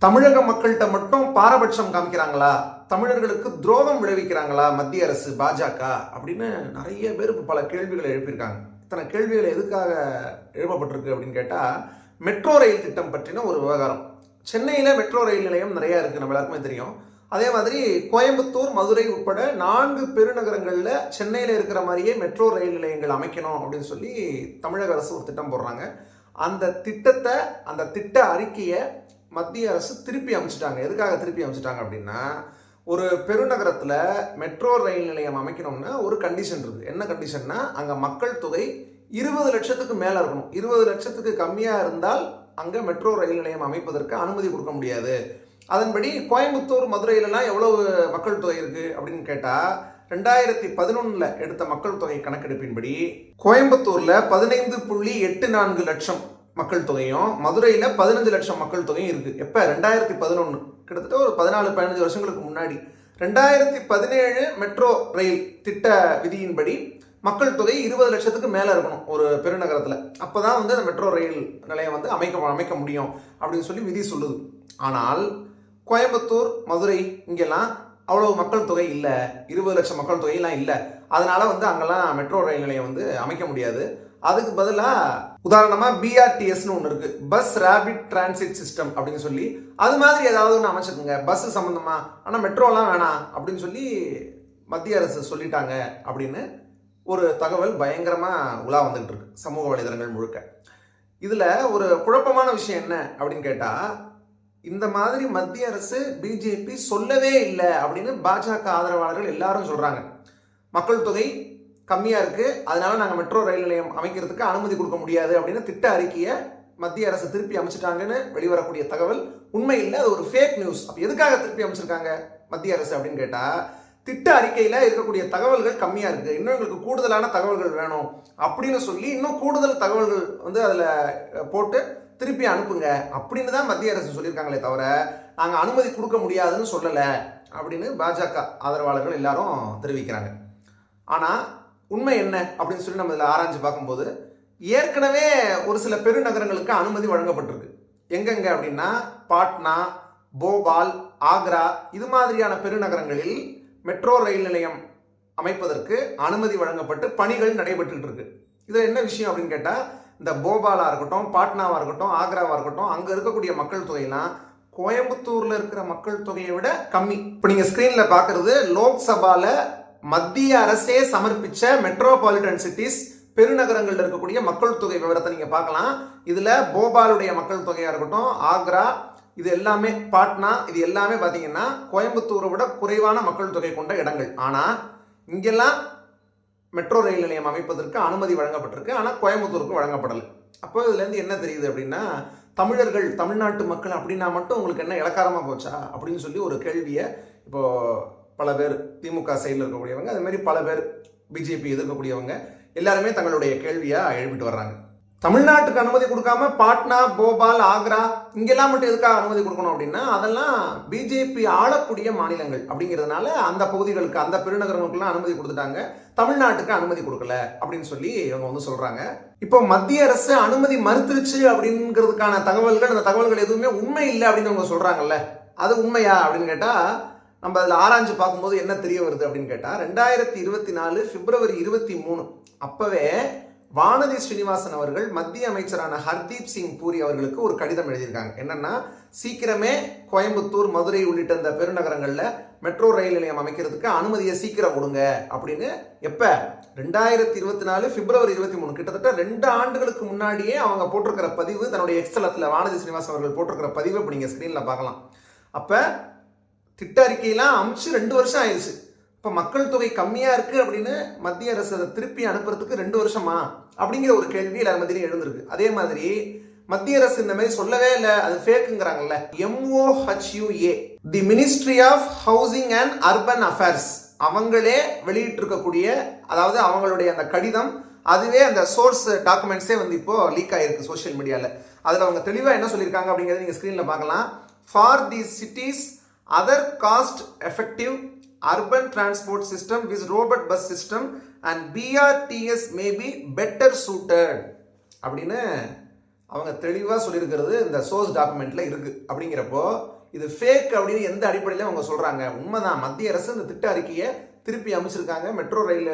தமிழக மக்கள்கிட்ட மட்டும் பாரபட்சம் காமிக்கிறாங்களா, தமிழர்களுக்கு துரோகம் விளைவிக்கிறாங்களா மத்திய அரசு பாஜக அப்படின்னு நிறைய பேர் பல கேள்விகளை எழுப்பியிருக்காங்க. இத்தனை கேள்விகள் எதுக்காக எழுப்பப்பட்டிருக்கு அப்படின்னு கேட்டால், மெட்ரோ ரயில் திட்டம் பற்றின ஒரு விவகாரம். சென்னையில் மெட்ரோ ரயில் நிலையம் நிறையா இருக்குது, நம்ம எல்லாருக்குமே தெரியும். அதே மாதிரி கோயம்புத்தூர், மதுரை உட்பட 4 பெருநகரங்களில் சென்னையில் இருக்கிற மாதிரியே மெட்ரோ ரயில் நிலையங்கள் அமைக்கணும் அப்படின்னு சொல்லி தமிழக அரசு ஒரு திட்டம் போடுறாங்க. அந்த திட்டத்தை, அந்த திட்ட அறிக்கையை மத்திய அரசு திருப்பி அமைச்சிட்டாங்க. எதுக்காக திருப்பி அமைச்சிட்டாங்க அப்படின்னா, ஒரு பெருநகரத்தில் மெட்ரோ ரயில் நிலையம் அமைக்கணும்னா ஒரு கண்டிஷன் இருக்குது. என்ன கண்டிஷன்னா, அங்கே மக்கள் தொகை 20 லட்சத்துக்கு மேலே இருக்கணும். 20 லட்சத்துக்கு கம்மியாக இருந்தால் அங்கே மெட்ரோ ரயில் நிலையம் அமைப்பதற்கு அனுமதி கொடுக்க முடியாது. அதன்படி கோயம்புத்தூர், மதுரையிலலாம் எவ்வளவு மக்கள் தொகை இருக்குது அப்படின்னு கேட்டால், 2011 எடுத்த மக்கள் தொகை கணக்கெடுப்பின்படி கோயம்புத்தூரில் 15.84 லட்சம் மக்கள் தொகையும், மதுரையில் 15 லட்சம் மக்கள் தொகையும் இருக்குது. எப்போ? 2011, கிட்டத்தட்ட ஒரு 14-15 வருஷங்களுக்கு முன்னாடி. 2017 மெட்ரோ ரயில் திட்ட விதியின்படி மக்கள் தொகை 20 லட்சத்துக்கு மேலே இருக்கணும் ஒரு பெருநகரத்தில். அப்போ தான் அந்த மெட்ரோ ரயில் நிலையம் அமைக்க முடியும் அப்படின்னு சொல்லி விதி சொல்லுது. ஆனால் கோயம்புத்தூர், மதுரை இங்கெல்லாம் அவ்வளோ மக்கள் தொகை இல்லை, 20 லட்சம் மக்கள் தொகையெல்லாம் இல்லை. அதனால அங்கெல்லாம் மெட்ரோ ரயில் நிலையம் அமைக்க முடியாது. அதுக்கு பதிலாக உதாரணமாக பிஆர்டிஎஸ்னு ஒன்று இருக்குது, பஸ் ரேபிட் டிரான்சிட் சிஸ்டம் அப்படின்னு சொல்லி, அது மாதிரி ஏதாவது ஒன்று அமைச்சுக்குங்க பஸ் சம்மந்தமாக, ஆனால் மெட்ரோலாம் வேணாம் அப்படின்னு சொல்லி மத்திய அரசு சொல்லிட்டாங்க அப்படின்னு ஒரு தகவல் பயங்கரமாக உலா வந்துகிட்டு இருக்கு சமூக வலைதளங்கள் முழுக்க. இதில் ஒரு குழப்பமான விஷயம் என்ன அப்படின்னு கேட்டால், இந்த மாதிரி மத்திய அரசு பிஜேபி சொல்லவே இல்லை அப்படின்னு பாஜக ஆதரவாளர்கள் எல்லாரும் சொல்கிறாங்க. மக்கள் தொகை கம்மியாக இருக்குது, அதனால நாங்கள் மெட்ரோ ரயில் நிலையம் அமைக்கிறதுக்கு அனுமதி கொடுக்க முடியாது அப்படின்னு திட்ட அறிக்கையை மத்திய அரசு திருப்பி அமைச்சிட்டாங்கன்னு வெளிவரக்கூடிய தகவல் உண்மை இல்லை, அது ஒரு ஃபேக் நியூஸ். அப்போ எதுக்காக திருப்பி அமைச்சிருக்காங்க மத்திய அரசு அப்படின்னு கேட்டால், திட்ட அறிக்கையில் இருக்கக்கூடிய தகவல்கள் கம்மியாக இருக்குது, இன்னும் எங்களுக்கு கூடுதலான தகவல்கள் வேணும் அப்படின்னு சொல்லி இன்னும் கூடுதல் தகவல்கள் அதில் போட்டு திருப்பி அனுப்புங்க அப்படின்னு தான் மத்திய அரசு சொல்லியிருக்காங்களே தவிர, நாங்கள் அனுமதி கொடுக்க முடியாதுன்னு சொல்லலை அப்படின்னு பாஜக ஆதரவாளர்கள் எல்லாரும் தெரிவிக்கிறாங்க. ஆனால் உண்மை என்ன அப்படின்னு சொல்லி நம்ம இதில் ஆராய்ச்சி பார்க்கும்போது, ஏற்கனவே ஒரு சில பெருநகரங்களுக்கு அனுமதி வழங்கப்பட்டிருக்கு. எங்கெங்க அப்படின்னா, பாட்னா, போபால், ஆக்ரா இது மாதிரியான பெருநகரங்களில் மெட்ரோ ரயில் நிலையம் அமைப்பதற்கு அனுமதி வழங்கப்பட்டு பணிகள் நடைபெற்றுட்டு இருக்கு. இதில் என்ன விஷயம் அப்படின்னு கேட்டால், இந்த போபாலாக இருக்கட்டும், பாட்னாவாக இருக்கட்டும், ஆக்ராவாக இருக்கட்டும், அங்கே இருக்கக்கூடிய மக்கள் தொகையெல்லாம் கோயம்புத்தூரில் இருக்கிற மக்கள் தொகையை விட கம்மி. இப்போ நீங்கள் ஸ்க்ரீனில் பார்க்குறது லோக்சபாவில் மத்திய அரசே சமர்ப்பிச்ச மெட்ரோபாலிட்டன் சிட்டிஸ் பெருநகரங்களில் இருக்கக்கூடிய மக்கள் தொகை விவரத்தை நீங்கள் பார்க்கலாம். இதில் போபாலுடைய மக்கள் தொகையாக இருக்கட்டும், ஆக்ரா இது எல்லாமே, பாட்னா இது எல்லாமே பார்த்தீங்கன்னா கோயம்புத்தூரை விட குறைவான மக்கள் தொகை கொண்ட இடங்கள். ஆனால் இங்கெல்லாம் மெட்ரோ ரயில் நிலையம் அமைப்பதற்கு அனுமதி வழங்கப்பட்டிருக்கு, ஆனால் கோயம்புத்தூருக்கு வழங்கப்படலை. அப்போ இதுலேருந்து என்ன தெரியுது அப்படின்னா, தமிழர்கள், தமிழ்நாட்டு மக்கள் அப்படின்னா மட்டும் உங்களுக்கு என்ன இலக்காரமாக போச்சா அப்படின்னு சொல்லி ஒரு கேள்வியை இப்போது பல பேர் திமுக சைடில் இருக்கக்கூடியவங்க, அது மாதிரி பல பேர் பிஜேபி எதிர்க்கக்கூடியவங்க எல்லாருமே தங்களுடைய கேள்வியாக எழுப்பிட்டு வர்றாங்க. தமிழ்நாட்டுக்கு அனுமதி கொடுக்காம பாட்னா, போபால், ஆக்ரா இங்கெல்லாம் மட்டும் எதுக்காக அனுமதி கொடுக்கணும் அப்படின்னா, அதெல்லாம் பிஜேபி ஆளக்கூடிய மாநிலங்கள் அப்படிங்கிறதுனால அந்த பகுதிகளுக்கு, அந்த பெருநகரங்களுக்குலாம் அனுமதி கொடுத்துட்டாங்க, தமிழ்நாட்டுக்கு அனுமதி கொடுக்கல அப்படின்னு சொல்லி இவங்க சொல்றாங்க. இப்போ மத்திய அரசு அனுமதி மறுத்துருச்சு அப்படிங்கிறதுக்கான தகவல்கள், அந்த தகவல்கள் எதுவுமே உண்மை இல்லை அப்படின்னு அவங்க சொல்றாங்கல்ல, அது உண்மையா அப்படின்னு கேட்டா நம்ம அதில் ஆராய்ச்சி பார்க்கும்போது என்ன தெரிய வருது அப்படின்னு கேட்டால், 2024 பிப்ரவரி 23 அப்பவே வானதி ஸ்ரீனிவாசன் அவர்கள் மத்திய அமைச்சரான ஹர்தீப் சிங் பூரி அவர்களுக்கு ஒரு கடிதம் எழுதியிருக்காங்க. என்னன்னா, சீக்கிரமே கோயம்புத்தூர், மதுரை உள்ளிட்ட இந்த பெருநகரங்களில் மெட்ரோ ரயில் நிலையம் அமைக்கிறதுக்கு அனுமதியை சீக்கிரம் கொடுங்க அப்படின்னு. எப்போ? 2024 பிப்ரவரி 23, கிட்டத்தட்ட 2 ஆண்டுகளுக்கு முன்னாடியே அவங்க போட்டிருக்கிற பதிவு, தன்னுடைய எக்ஸலத்தில் வானதி ஸ்ரீனிவாசன் அவர்கள் போட்டிருக்கிற பதிவு இப்போ நீங்கள் ஸ்க்ரீனில் பார்க்கலாம். அப்போ திட்ட அறிக்கையெல்லாம் அமைச்சு 2 வருஷம் ஆயிடுச்சு. இப்போ மக்கள் தொகை கம்மியாக இருக்குது அப்படின்னு மத்திய அரசு அதை திருப்பி அனுப்புறதுக்கு 2 வருஷமா அப்படிங்கிற ஒரு கேள்வி எல்லார் மத்தியிலும் எழுந்திருக்கு. அதே மாதிரி மத்திய அரசு இந்த மாதிரி சொல்லவே இல்லை, அது ஃபேக்குங்கிறாங்கல்ல. MOHUA, the ministry of housing and urban affairs, அவங்களே வெளியிட்டிருக்கக்கூடிய, அதாவது அவங்களுடைய அந்த கடிதம், அதுவே அந்த சோர்ஸ் டாக்குமெண்ட்ஸே இப்போ லீக் ஆகிருக்கு சோஷியல் மீடியாவில். அதில் அவங்க தெளிவாக என்ன சொல்லியிருக்காங்க அப்படிங்கிறத நீங்கள் ஸ்க்ரீனில் பார்க்கலாம். For the cities other cost effective urban transport system with robust bus system and BRTS may be better suited அப்படின்னு அவங்க தெளிவாக சொல்லியிருக்கிறது இந்த சோர்ஸ் டாக்குமெண்ட்ல இருக்கு. அப்படிங்கிறப்போ இது ஃபேக் அப்படின்னு எந்த அடிப்படையில அவங்க சொல்றாங்க? உண்மைதான், மத்திய அரசு இந்த திட்ட அறிக்கையை திருப்பி அமைச்சிருக்காங்க. மெட்ரோ ரயில்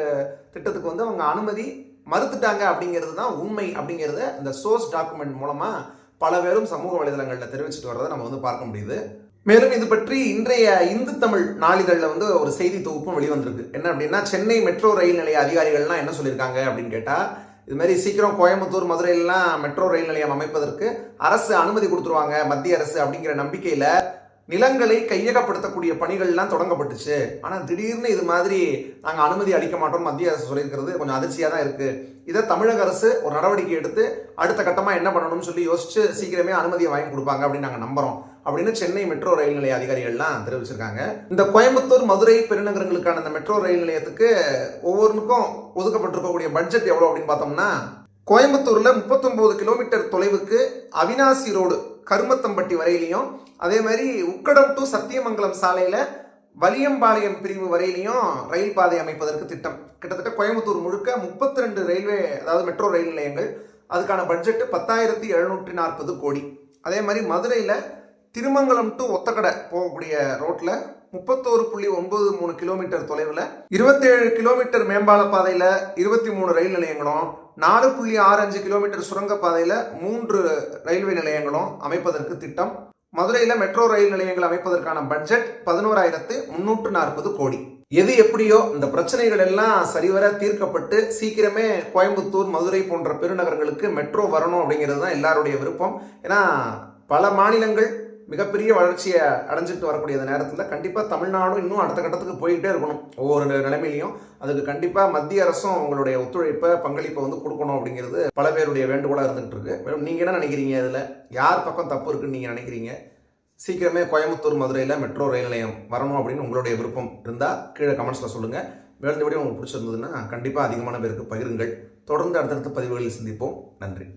திட்டத்துக்கு வந்து அவங்க அனுமதி மறுத்துட்டாங்க அப்படிங்கிறது தான் உண்மை. அப்படிங்கிறத இந்த சோர்ஸ் டாக்குமெண்ட் மூலமா பல பேரும் சமூக வலைதளங்களில் தெரிவிச்சுட்டு வர்றதை நம்ம வந்து பார்க்க முடியுது. மேலும் இது பற்றி இன்றைய இந்து தமிழ் நாளிதழில் வந்து ஒரு செய்தி தொகுப்பும் வெளிவந்திருக்கு. என்ன அப்படின்னா, சென்னை மெட்ரோ ரயில் நிலைய அதிகாரிகள்லாம் என்ன சொல்லியிருக்காங்க அப்படின்னு கேட்டால், இது மாதிரி சீக்கிரம் கோயம்புத்தூர் மதுரையிலாம் மெட்ரோ ரயில் நிலையம் அமைப்பதற்கு அரசு அனுமதி கொடுத்துருவாங்க, மத்திய அரசு அப்படிங்கிற நம்பிக்கையில் நிலங்களை கையகப்படுத்தக்கூடிய பணிகள்லாம் தொடங்கப்பட்டுச்சு. ஆனால் திடீர்னு இது மாதிரி நாங்கள் அனுமதி அளிக்க மாட்டோம் மத்திய அரசு சொல்லியிருக்கிறது கொஞ்சம் அதிர்ச்சியாக தான் இருக்குது. இதை தமிழக அரசு ஒரு நடவடிக்கை எடுத்து அடுத்த கட்டமாக என்ன பண்ணணும்னு சொல்லி யோசிச்சு சீக்கிரமே அனுமதியை வாங்கி கொடுப்பாங்க அப்படின்னு நாங்கள் நம்புகிறோம் அப்படின்னு சென்னை மெட்ரோ ரயில் நிலைய அதிகாரிகள்லாம் தெரிவிச்சிருக்காங்க. இந்த கோயம்புத்தூர் மதுரை பெருநகரங்களுக்கான இந்த மெட்ரோ ரயில் நிலையத்துக்கு ஒவ்வொன்றுக்கும் ஒதுக்கப்பட்டிருக்கக்கூடிய பட்ஜெட் எவ்வளோ அப்படின்னு பார்த்தோம்னா, கோயம்புத்தூரில் 39 கிலோமீட்டர் தொலைவுக்கு அவினாசி ரோடு கருமத்தம்பட்டி வரையிலையும், அதே மாதிரி உக்கடம் டு சத்தியமங்கலம் சாலையில் வலியம்பாளையம் பிரிவு வரையிலையும் ரயில் பாதை அமைப்பதற்கு திட்டம். கிட்டத்தட்ட கோயம்புத்தூர் முழுக்க 32 ரயில்வே அதாவது மெட்ரோ ரயில் நிலையங்கள், அதுக்கான பட்ஜெட்டு 10,740 கோடி. அதே மாதிரி மதுரையில் திருமங்கலம் டு ஒத்தக்கடை போகக்கூடிய ரோட்டில் 31.93 கிலோமீட்டர் தொலைவில் 27 கிலோமீட்டர் மேம்பால பாதையில் 23 ரயில் நிலையங்களும், 4.65 கிலோமீட்டர் சுரங்கப்பாதையில் 3 ரயில்வே நிலையங்களும் அமைப்பதற்கு திட்டம். மதுரையில் மெட்ரோ ரயில் நிலையங்கள் அமைப்பதற்கான பட்ஜெட் 11,340 கோடி. எது எப்படியோ இந்த பிரச்சனைகள் எல்லாம் சரிவர தீர்க்கப்பட்டு சீக்கிரமே கோயம்புத்தூர் மதுரை போன்ற பெருநகரங்களுக்கு மெட்ரோ வரணும் அப்படிங்கிறது தான் எல்லாருடைய விருப்பம். ஏன்னா பல மாநிலங்கள் மிகப்பெரிய வளர்ச்சியை அடைஞ்சிட்டு வரக்கூடிய நேரத்தில் கண்டிப்பாக தமிழ்நாடும் இன்னும் அடுத்த கட்டத்துக்கு போய்கிட்டே இருக்கணும். ஒவ்வொரு நிலைமையிலையும் அதுக்கு கண்டிப்பாக மத்திய அரசும் உங்களுடைய ஒத்துழைப்பை பங்களிப்பை வந்து கொடுக்கணும் அப்படிங்கிறது பல பேருடைய வேண்டுகோளாக இருந்துகிட்டு இருக்கு. மேலும் நீங்கள் என்ன நினைக்கிறீங்க? இதில் யார் பக்கம் தப்பு இருக்குன்னு நீங்கள் நினைக்கிறீங்க? சீக்கிரமே கோயம்புத்தூர் மதுரையில் மெட்ரோ ரயில் நிலையம் வரணும் அப்படின்னு உங்களுடைய விருப்பம் இருந்தால் கீழே கமெண்ட்ஸில் சொல்லுங்கள். மேலும் இந்த வீடியோ உங்களுக்கு பிடிச்சிருந்ததுன்னா கண்டிப்பாக அதிகமான பேருக்கு பகிருங்கள். தொடர்ந்து அடுத்தடுத்த பதிவுகளில் சந்திப்போம். நன்றி.